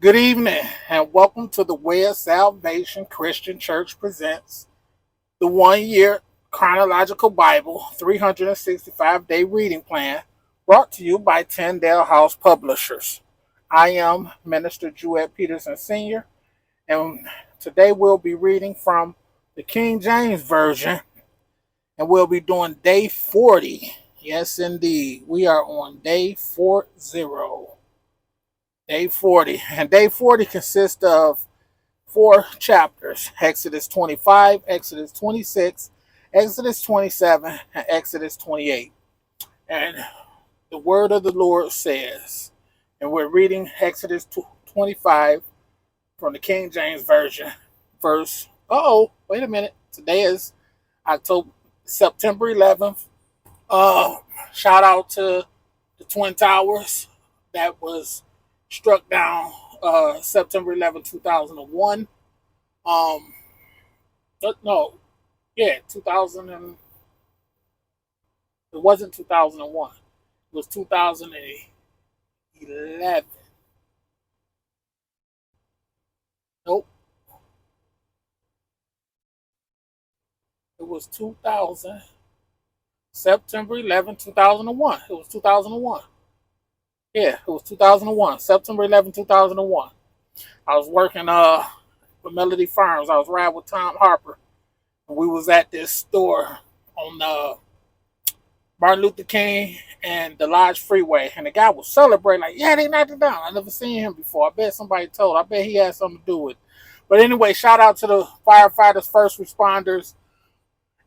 Good evening, and welcome to the Way of Salvation Christian Church presents the 1 year Chronological Bible 365-day reading plan brought to you by Tyndale House Publishers. I am Minister Jewett Peterson Sr., and today we'll be reading from the King James Version, and we'll be doing day 40. Yes, indeed, we are on day 40. Day 40. And day 40 consists of four chapters: Exodus 25, Exodus 26, Exodus 27, and Exodus 28. And the word of the Lord says, and we're reading Exodus 25 from the King James Version, verse, wait a minute. Today is September 11th. Shout out to the Twin Towers that was struck down September 2001. No, yeah, 2000 and it wasn't 2001. It was 2011. Nope, it was 2000. September 11, 2001. It was 2001. Yeah, it was 2001. September 11, 2001. I was working for Melody Farms. I was riding with Tom Harper. And we was at this store on Martin Luther King and the Lodge Freeway. And the guy was celebrating like, yeah, they knocked it down. I never seen him before. I bet somebody told. I bet he had something to do with it. But anyway, shout out to the firefighters, first responders,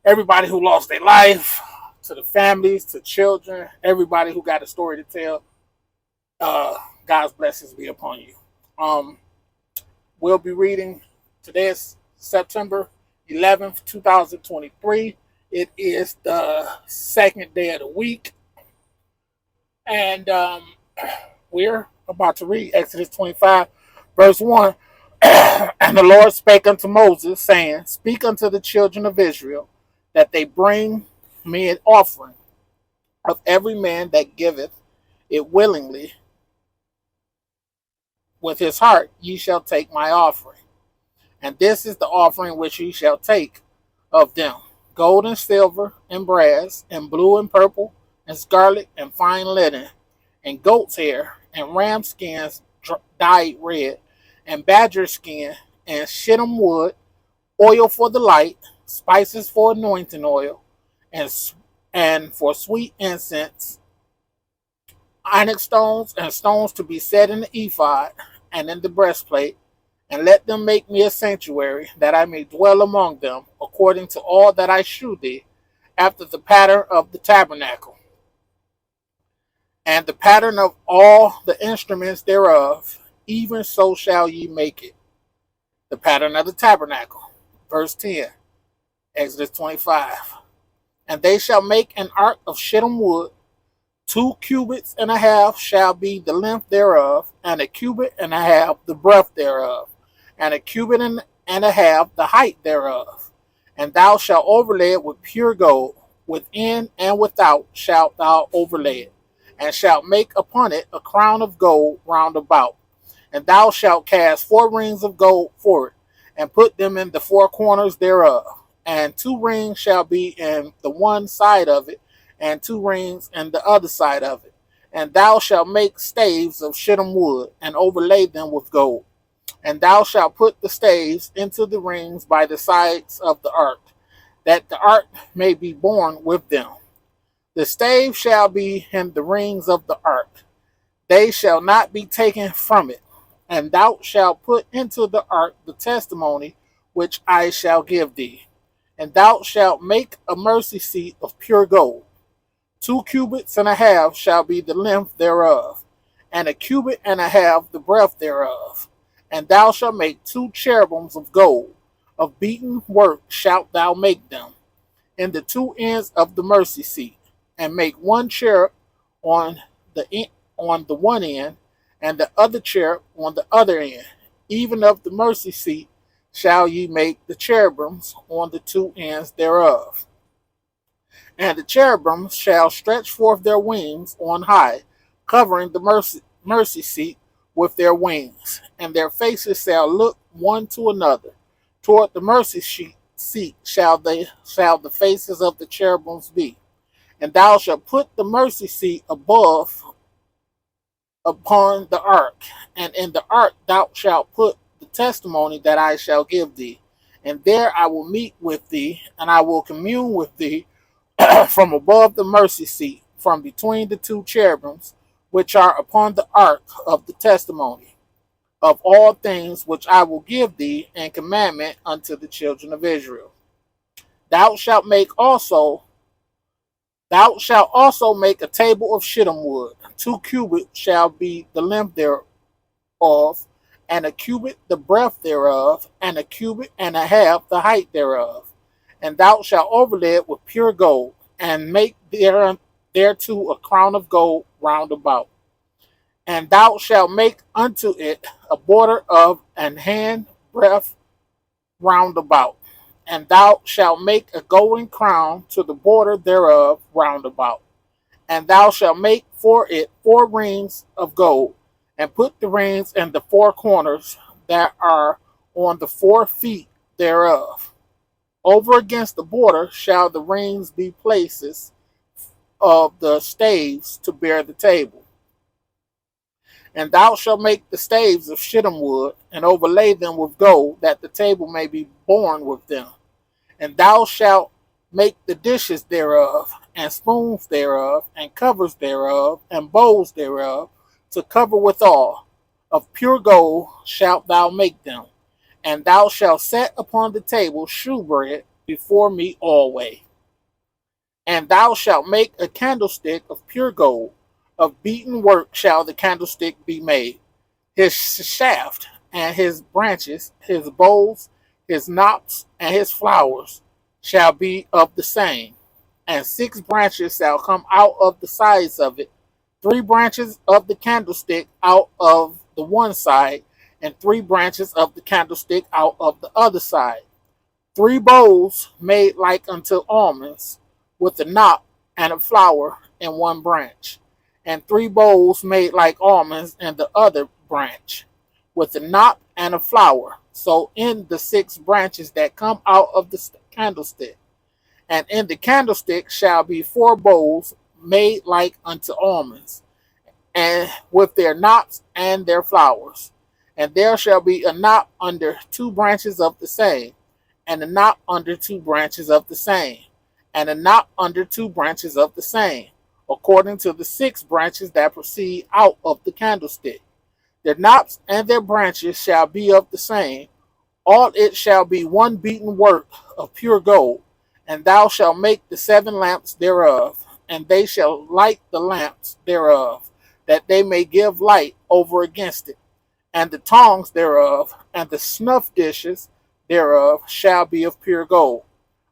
everybody who lost their life, to the families, to children, everybody who got a story to tell. God's blessings be upon you. We'll be reading today is September 11th, 2023. It is the second day of the week. And we're about to read Exodus 25, verse 1. And the Lord spake unto Moses, saying, Speak unto the children of Israel, that they bring me an offering of every man that giveth it willingly with his heart, ye shall take my offering. And this is the offering which ye shall take of them: gold and silver and brass and blue and purple and scarlet and fine linen and goat's hair and ram skins dyed red and badger skin and shittim wood, oil for the light, spices for anointing oil, and for sweet incense, onyx stones and stones to be set in the ephod and in the breastplate. And let them make me a sanctuary, that I may dwell among them, according to all that I shew thee, after the pattern of the tabernacle, and the pattern of all the instruments thereof, even so shall ye make it. The pattern of the tabernacle. Verse 10, Exodus 25. And they shall make an ark of shittim wood. 2 cubits and a half shall be the length thereof, and a cubit and a half the breadth thereof, and a cubit and a half the height thereof. And thou shalt overlay it with pure gold, within and without shalt thou overlay it, and shalt make upon it a crown of gold round about. And thou shalt cast 4 rings of gold for it, and put them in the 4 corners thereof. And 2 rings shall be in the one side of it, and 2 rings in the other side of it. And thou shalt make staves of shittim wood, and overlay them with gold. And thou shalt put the staves into the rings by the sides of the ark, that the ark may be borne with them. The staves shall be in the rings of the ark, they shall not be taken from it. And thou shalt put into the ark the testimony which I shall give thee. And thou shalt make a mercy seat of pure gold. 2 cubits and a half shall be the length thereof, and a cubit and a half the breadth thereof. And thou shalt make 2 cherubims of gold, of beaten work shalt thou make them, in the 2 ends of the mercy seat, and make 1 cherub on the one end, and the other cherub on the other end. Even of the mercy seat shall ye make the cherubims on the 2 ends thereof. And the cherubims shall stretch forth their wings on high, covering the mercy seat with their wings, and their faces shall look one to another. Toward the seat shall the faces of the cherubims be. And thou shalt put the mercy seat above upon the ark, and in the ark thou shalt put the testimony that I shall give thee. And there I will meet with thee, and I will commune with thee from above the mercy seat, from between the two cherubims which are upon the ark of the testimony, of all things which I will give thee in commandment unto the children of Israel. Thou shalt make also Thou shalt also make a table of shittim wood. 2 cubits shall be the length thereof, and a cubit the breadth thereof, and a cubit and a half the height thereof. And thou shalt overlay it with pure gold, and make thereto a crown of gold round about. And thou shalt make unto it a border of an hand breadth round about. And thou shalt make a golden crown to the border thereof round about. And thou shalt make for it 4 rings of gold, and put the rings in the 4 corners that are on the 4 feet thereof. Over against the border shall the rings be places of the staves to bear the table. And thou shalt make the staves of shittim wood, and overlay them with gold, that the table may be borne with them. And thou shalt make the dishes thereof, and spoons thereof, and covers thereof, and bowls thereof, to cover withal. Of pure gold shalt thou make them. And thou shalt set upon the table shewbread before me alway. And thou shalt make a candlestick of pure gold. Of beaten work shall the candlestick be made. His shaft and his branches, his bowls, his knops, and his flowers shall be of the same. And 6 branches shall come out of the sides of it, 3 branches of the candlestick out of the one side, and 3 branches of the candlestick out of the other side. 3 bowls made like unto almonds, with a knot and a flower in one branch, and 3 bowls made like almonds in the other branch, with a knot and a flower. So in the 6 branches that come out of the candlestick. And in the candlestick shall be 4 bowls made like unto almonds, and with their knots and their flowers. And there shall be a knot under 2 branches of the same, and a knot under 2 branches of the same, and a knot under 2 branches of the same, according to the 6 branches that proceed out of the candlestick. Their knots and their branches shall be of the same. All it shall be one beaten work of pure gold. And thou shalt make the 7 lamps thereof, and they shall light the lamps thereof, that they may give light over against it. And the tongs thereof, and the snuff dishes thereof shall be of pure gold.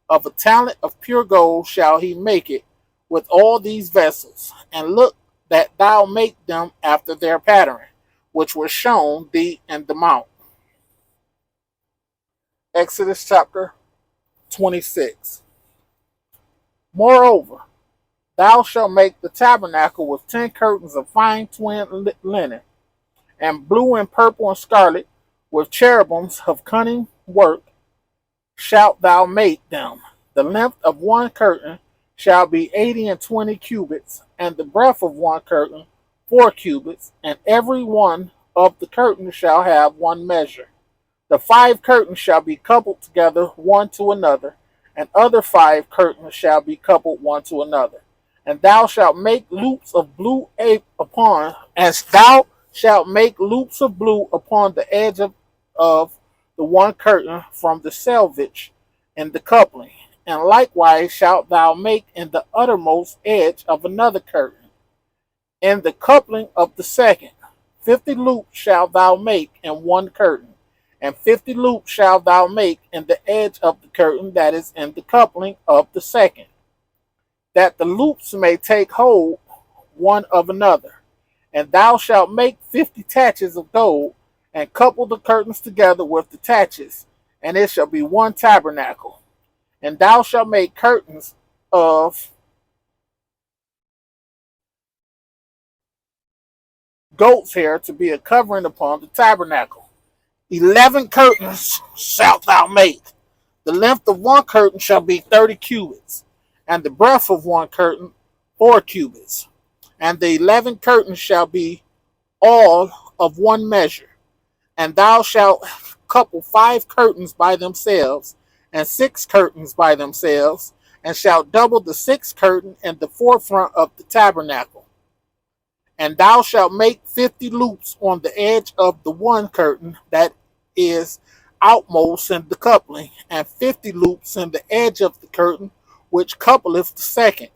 Of a talent of pure gold shall he make it with all these vessels. And look that thou make them after their pattern, which was shown thee in the mount. Exodus chapter 26. Moreover, thou shalt make the tabernacle with 10 curtains of fine twined linen, and blue and purple and scarlet, with cherubims of cunning work shalt thou make them. The length of one curtain shall be 80 cubits, and the breadth of one curtain 4 cubits, and every one of the curtains shall have one measure. The 5 curtains shall be coupled together one to another, and other 5 curtains shall be coupled one to another. And thou shalt make loops of blue upon the edge of the one curtain from the selvage in the coupling. And likewise shalt thou make in the uttermost edge of another curtain, in the coupling of the second. 50 loops shalt thou make in one curtain, and 50 loops shalt thou make in the edge of the curtain that is in the coupling of the second, that the loops may take hold one of another. And thou shalt make 50 taches of gold, and couple the curtains together with the taches, and it shall be one tabernacle. And thou shalt make curtains of goat's hair to be a covering upon the tabernacle. 11 curtains shalt thou make. The length of one curtain shall be 30 cubits, and the breadth of one curtain 4 cubits. And the 11 curtains shall be all of one measure. And thou shalt couple 5 curtains by themselves, and 6 curtains by themselves, and shalt double the 6th curtain in the forefront of the tabernacle. And thou shalt make 50 loops on the edge of the one curtain that is outmost in the coupling, and 50 loops in the edge of the curtain which coupleth the second.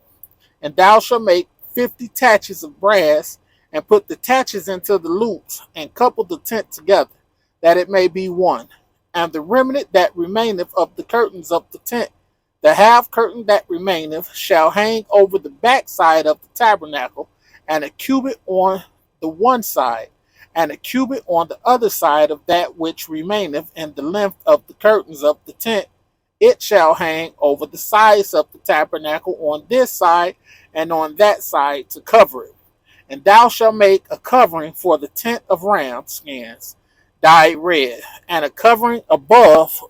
And thou shalt make 50 taches of brass, and put the taches into the loops, and couple the tent together, that it may be one. And the remnant that remaineth of the curtains of the tent, the half curtain that remaineth, shall hang over the back side of the tabernacle, and a cubit on the one side, and a cubit on the other side of that which remaineth in the length of the curtains of the tent. It shall hang over the sides of the tabernacle on this side and on that side to cover it. And thou shalt make a covering for the tent of ram skins dyed red, and a covering above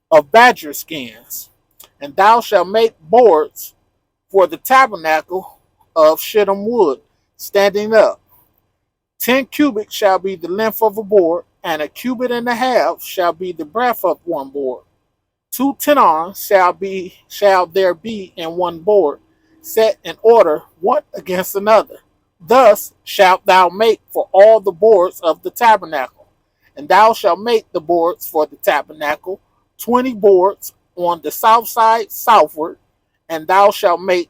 of badger skins. And thou shalt make boards for the tabernacle of shittim wood, standing up. 10 cubits shall be the length of a board, and a cubit and a half shall be the breadth of one board. 2 tenons shall there be in one board, set in order one against another. Thus shalt thou make for all the boards of the tabernacle. And thou shalt make the boards for the tabernacle, 20 boards on the south side southward, and thou shalt make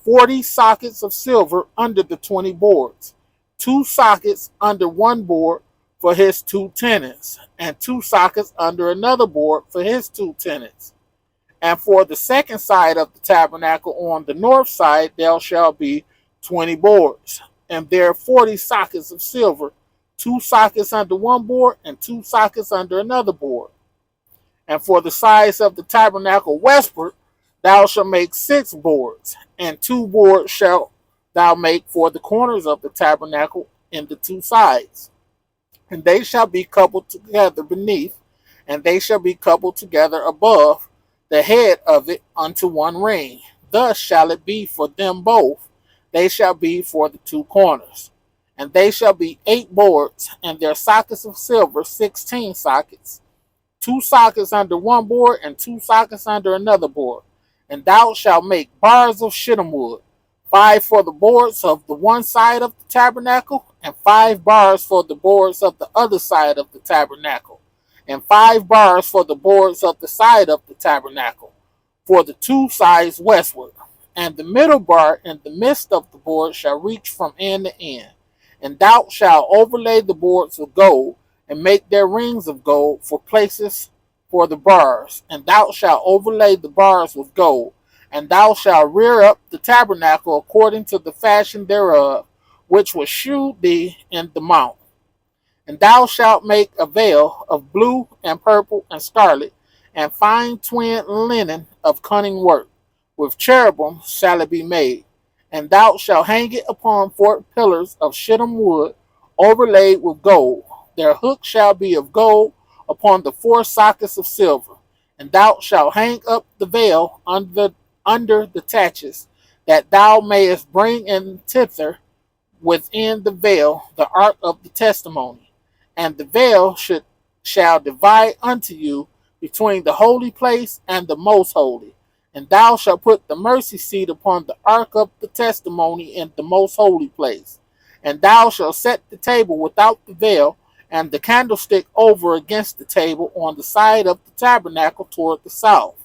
40 sockets of silver under the 20 boards, 2 sockets under one board for his 2 tenons, and 2 sockets under another board for his 2 tenons. And for the second side of the tabernacle on the north side there shall be 20 boards, and there 40 sockets of silver, 2 sockets under one board and 2 sockets under another board. And for the sides of the tabernacle westward thou shalt make 6 boards, and 2 boards shalt thou make for the corners of the tabernacle in the 2 sides. And they shall be coupled together beneath, and they shall be coupled together above the head of it unto one ring. Thus shall it be for them both. They shall be for the 2 corners. And they shall be 8 boards, and their sockets of silver 16 sockets, 2 sockets under one board, and 2 sockets under another board. And thou shalt make bars of shittim wood, 5 for the boards of the one side of the tabernacle, and 5 bars for the boards of the other side of the tabernacle, and 5 bars for the boards of the side of the tabernacle, for the 2 sides westward. And the middle bar in the midst of the board shall reach from end to end. And thou shalt overlay the boards with gold, and make their rings of gold for places for the bars. And thou shalt overlay the bars with gold. And thou shalt rear up the tabernacle according to the fashion thereof, which was shewed thee in the mount. And thou shalt make a veil of blue and purple and scarlet, and fine twined linen of cunning work. With cherubim shall it be made. And thou shalt hang it upon 4 pillars of shittim wood, overlaid with gold. Their hook shall be of gold upon the 4 sockets of silver. And thou shalt hang up the veil under the taches, that thou mayest bring in thither within the veil the ark of the testimony. And the veil shall divide unto you between the holy place and the most holy. And thou shalt put the mercy seat upon the ark of the testimony in the most holy place. And thou shalt set the table without the veil, and the candlestick over against the table on the side of the tabernacle toward the south.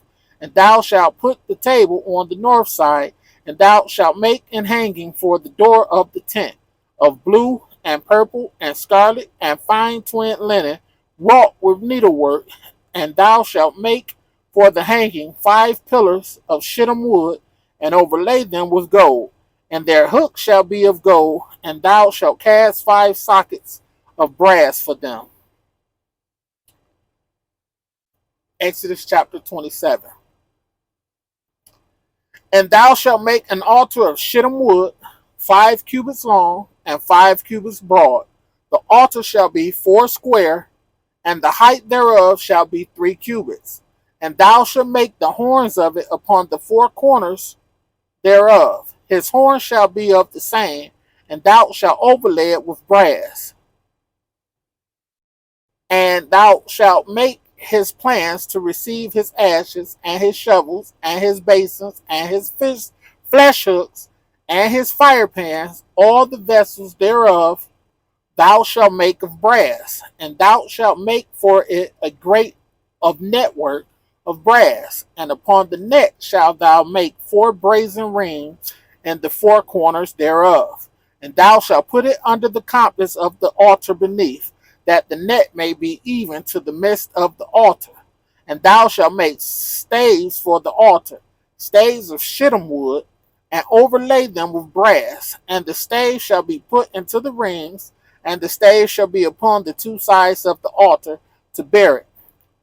And thou shalt put the table on the north side, and thou shalt make an hanging for the door of the tent, of blue and purple and scarlet and fine twined linen, wrought with needlework. And thou shalt make for the hanging 5 pillars of shittim wood, and overlay them with gold. And their hook shall be of gold, and thou shalt cast 5 sockets of brass for them. Exodus chapter 27. And thou shalt make an altar of shittim wood, 5 cubits long and 5 cubits broad. The altar shall be 4 square, and the height thereof shall be 3 cubits. And thou shalt make the horns of it upon the 4 corners thereof. His horn shall be of the same, and thou shalt overlay it with brass. And thou shalt make his plans to receive his ashes, and his shovels, and his basins, and his flesh hooks, and his fire pans, all the vessels thereof thou shalt make of brass, and thou shalt make for it a grate of network of brass, and upon the net shalt thou make 4 brazen rings in the 4 corners thereof. And thou shalt put it under the compass of the altar beneath, that the net may be even to the midst of the altar. And thou shalt make staves for the altar, staves of shittim wood, and overlay them with brass. And the staves shall be put into the rings, and the staves shall be upon the 2 sides of the altar to bear it.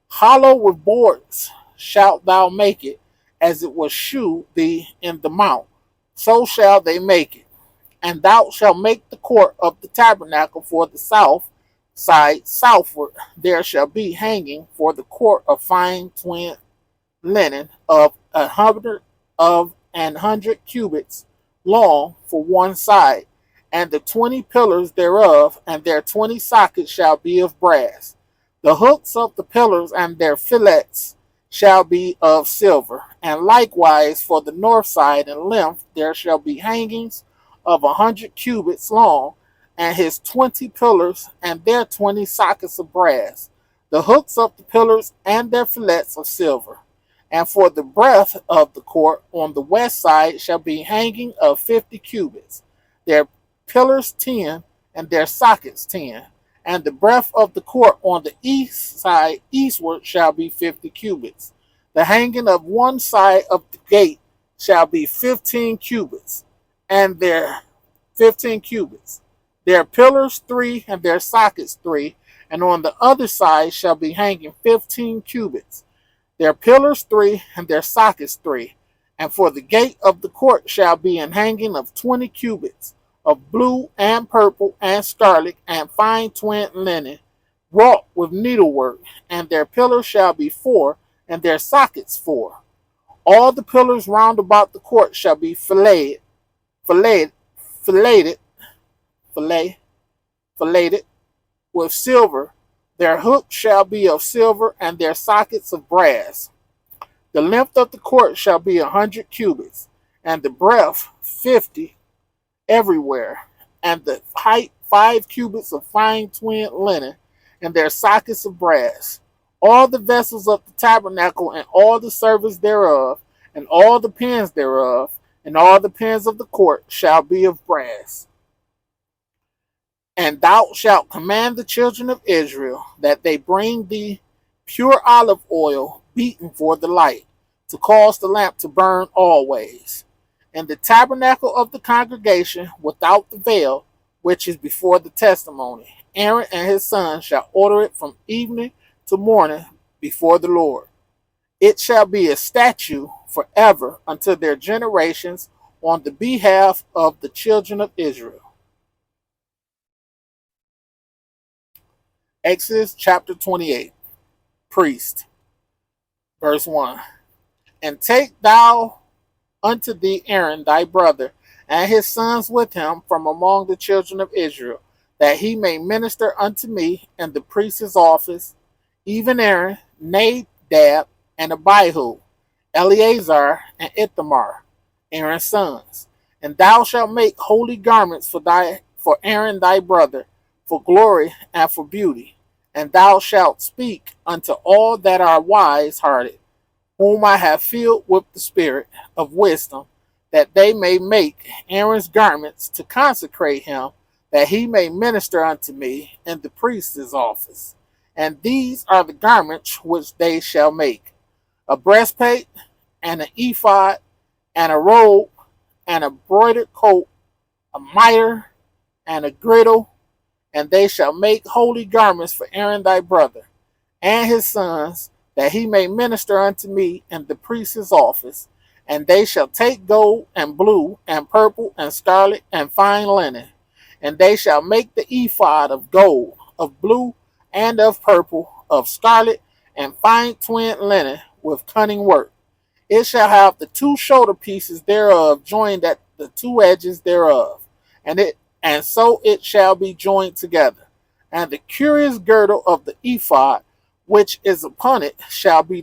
Hollow with boards shalt thou make it, as it was shew thee in the mount, so shall they make it. And thou shalt make the court of the tabernacle for the south side southward. There shall be hanging for the court of fine twined linen of 100 cubits long for one side, and the 20 pillars thereof, and their 20 sockets shall be of brass. The hooks of the pillars and their fillets shall be of silver. And likewise for the north side in length there shall be hangings of 100 cubits long, and his 20 pillars and their 20 sockets of brass. The hooks of the pillars and their fillets of silver. And for the breadth of the court on the west side shall be hanging of 50 cubits, their pillars 10, and their sockets 10. And the breadth of the court on the east side eastward shall be 50 cubits. The hanging of one side of the gate shall be 15 cubits, and their 15 cubits. Their pillars 3, and their sockets 3, and on the other side shall be hanging 15 cubits. Their pillars 3, and their sockets 3. And for the gate of the court shall be an hanging of 20 cubits, of blue and purple and scarlet and fine twined linen, wrought with needlework, and their pillars shall be 4, and their sockets 4. All the pillars round about the court shall be filleted with silver. Their hooks shall be of silver, and their sockets of brass. The length of the court shall be 100 cubits, and the breadth 50 everywhere, and the height 5 cubits of fine twined linen, and their sockets of brass. All the vessels of the tabernacle, and all the service thereof, and all the pans thereof, and all the pans of the court shall be of brass. And thou shalt command the children of Israel that they bring thee pure olive oil beaten for the light, to cause the lamp to burn always. And the tabernacle of the congregation without the veil, which is before the testimony, Aaron and his sons shall order it from evening to morning before the Lord. It shall be a statute forever unto their generations on the behalf of the children of Israel. Exodus chapter 28. Priest. Verse 1. And take thou unto thee Aaron thy brother, and his sons with him from among the children of Israel, that he may minister unto me in the priest's office, even Aaron, Nadab, and Abihu, Eleazar, and Ithamar, Aaron's sons. And thou shalt make holy garments for Aaron thy brother, for glory and for beauty. And thou shalt speak unto all that are wise hearted, whom I have filled with the spirit of wisdom, that they may make Aaron's garments to consecrate him, that he may minister unto me in the priest's office. And these are the garments which they shall make: a breastplate, and an ephod, and a robe, and a broidered coat, a mitre, and a girdle. And they shall make holy garments for Aaron thy brother, and his sons, that he may minister unto me in the priest's office. And they shall take gold, and blue, and purple, and scarlet, and fine linen, And they shall make the ephod of gold, of blue, and of purple, of scarlet, and fine twined linen with cunning work. It shall have the two shoulder pieces thereof joined at the two edges thereof, and so it shall be joined together. And the curious girdle of the ephod which is upon it shall be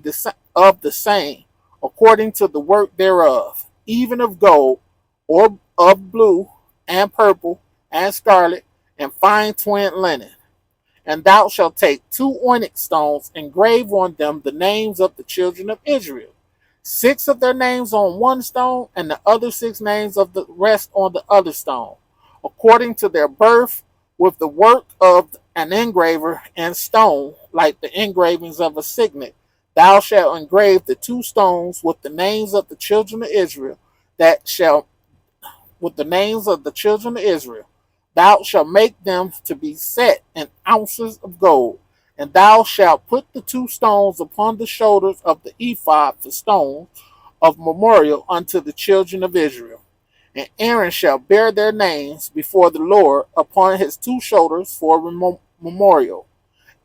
of the same, according to the work thereof, even of gold, or of blue, and purple, and scarlet, and fine twined linen. And thou shalt take two onyx stones, and grave on them the names of the children of Israel, 6 of their names on one stone, and the other 6 names of the rest on the other stone, according to their birth, with the work of an engraver in stone, like the engravings of a signet. Thou shalt engrave the 2 stones with the names of the children of Israel, that shall with the names of the children of Israel. Thou shalt make them to be set in ounces of gold, and thou shalt put the 2 stones upon the shoulders of the ephod for stones of memorial unto the children of Israel. And Aaron shall bear their names before the Lord upon his 2 shoulders for memorial.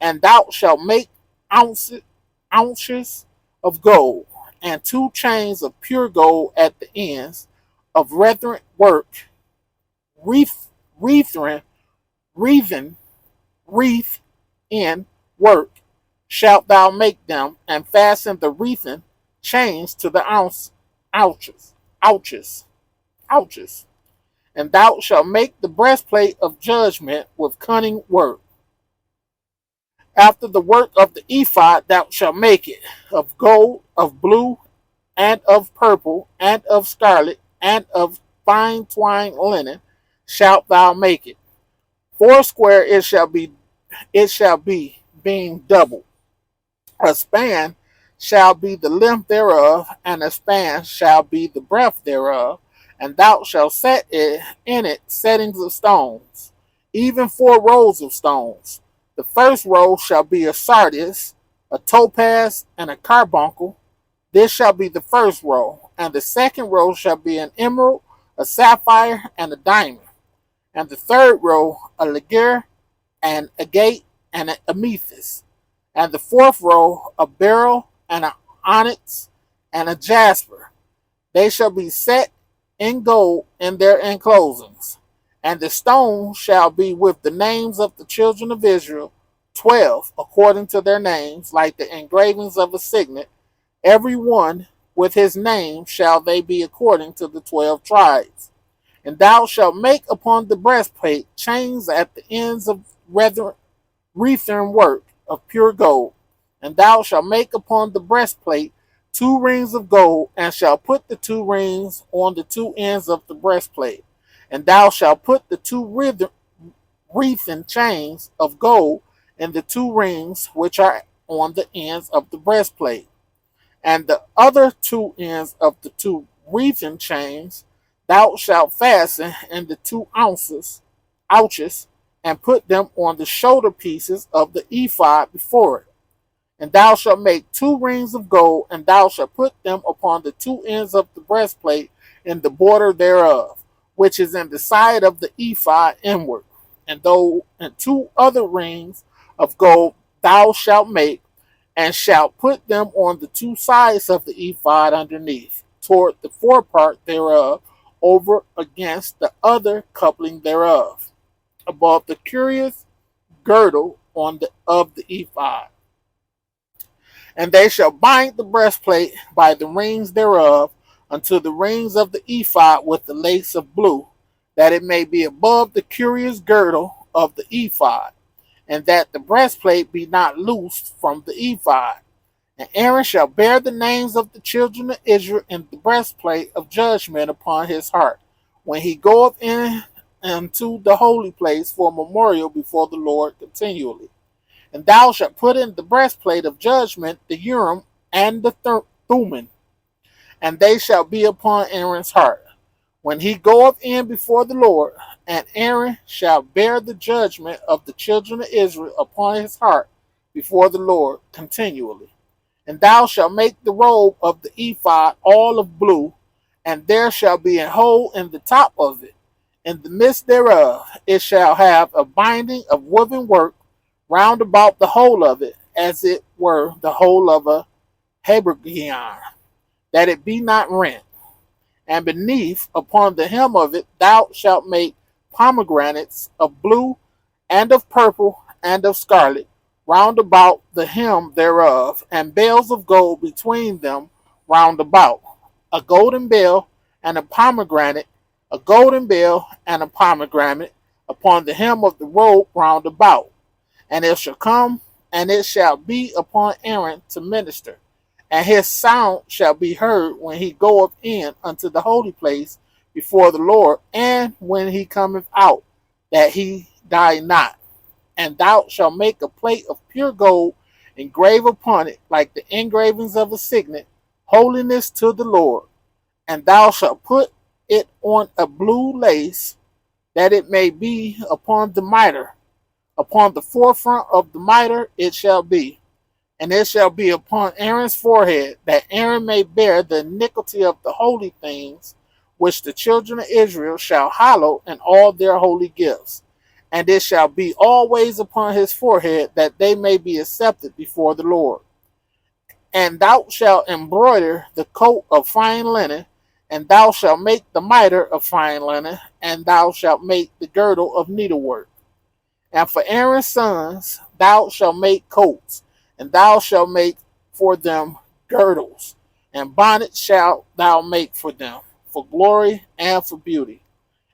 And thou shalt make ounces of gold, and 2 chains of pure gold at the ends, of wreathen work, wreathen, wreathen, wreath in work, shalt thou make them, and fasten the wreathen chains to the ouches. And thou shalt make the breastplate of judgment with cunning work. After the work of the ephod thou shalt make it, of gold, of blue, and of purple, and of scarlet, and of fine twined linen shalt thou make it. 4 it shall be being double. A span shall be the length thereof, and a span shall be the breadth thereof, and thou shalt set it in it settings of stones, even 4 rows of stones. The first row shall be a sardius, a topaz, and a carbuncle. This shall be the first row, and the second row shall be an emerald, a sapphire, and a diamond. And the third row, a ligure, and agate, and an amethyst. And the fourth row, a beryl, and an onyx, and a jasper. They shall be set in gold in their enclosings. And the stones shall be with the names of the children of Israel, 12, according to their names, like the engravings of a signet. Every one with his name shall they be according to the 12 tribes. And thou shalt make upon the breastplate chains at the ends of wreathen work of pure gold. And thou shalt make upon the breastplate 2 rings of gold, and shalt put the 2 rings on the 2 ends of the breastplate. And thou shalt put the 2 wreathen chains of gold in the 2 rings which are on the ends of the breastplate. And the other 2 ends of the 2 wreathen chains thou shalt fasten in the 2 ouches, and put them on the shoulder pieces of the ephod before it. And thou shalt make 2 rings of gold, and thou shalt put them upon the 2 ends of the breastplate in the border thereof, which is in the side of the ephod inward. And 2 other rings of gold thou shalt make, and shalt put them on the 2 sides of the ephod underneath, toward the forepart thereof, over against the other coupling thereof, above the curious girdle of the ephod. And they shall bind the breastplate by the rings thereof unto the rings of the ephod with the lace of blue, that it may be above the curious girdle of the ephod, and that the breastplate be not loosed from the ephod. And Aaron shall bear the names of the children of Israel in the breastplate of judgment upon his heart, when he goeth in into the holy place for memorial before the Lord continually. And thou shalt put in the breastplate of judgment the Urim and the Thummim, and they shall be upon Aaron's heart, when he goeth in before the Lord. And Aaron shall bear the judgment of the children of Israel upon his heart before the Lord continually. And thou shalt make the robe of the ephod all of blue, and there shall be a hole in the top of it. In the midst thereof it shall have a binding of woven work round about the whole of it, as it were the whole of a habergeon, that it be not rent. And beneath, upon the hem of it, thou shalt make pomegranates of blue, and of purple, and of scarlet, round about the hem thereof, and bells of gold between them round about. A golden bell and a pomegranate, a golden bell and a pomegranate upon the hem of the robe round about. And it shall come, and it shall be upon Aaron to minister, and his sound shall be heard when he goeth in unto the holy place before the Lord, and when he cometh out, that he die not. And thou shalt make a plate of pure gold, engrave upon it like the engravings of a signet, holiness to the Lord. And thou shalt put it on a blue lace, that it may be upon the mitre. Upon the forefront of the mitre it shall be, and it shall be upon Aaron's forehead, that Aaron may bear the iniquity of the holy things, which the children of Israel shall hallow in all their holy gifts. And it shall be always upon his forehead, that they may be accepted before the Lord. And thou shalt embroider the coat of fine linen, and thou shalt make the mitre of fine linen, and thou shalt make the girdle of needlework. And for Aaron's sons thou shalt make coats, and thou shalt make for them girdles, and bonnets shalt thou make for them, for glory and for beauty.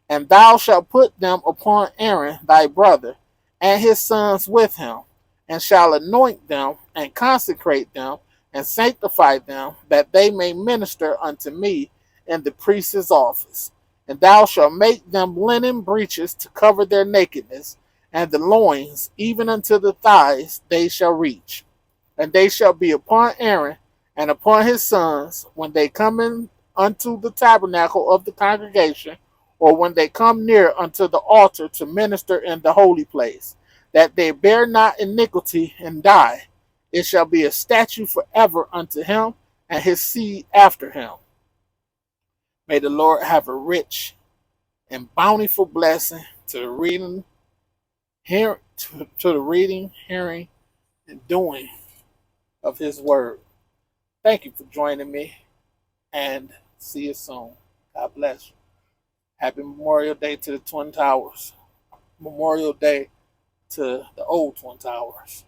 And thou shalt put them upon Aaron thy brother, and his sons with him, and shall anoint them, and consecrate them, and sanctify them, that they may minister unto me in the priest's office. And thou shalt make them linen breeches to cover their nakedness, and the loins, even unto the thighs, they shall reach. And they shall be upon Aaron and upon his sons when they come in unto the tabernacle of the congregation, or when they come near unto the altar to minister in the holy place, that they bear not iniquity and die. It shall be a statute forever unto him and his seed after him. May the Lord have a rich and bountiful blessing to the reading, hearing, and doing of his word. Thank you for joining me, and see you soon. God bless you. Happy Memorial Day to the Twin Towers. Memorial Day to the old Twin Towers.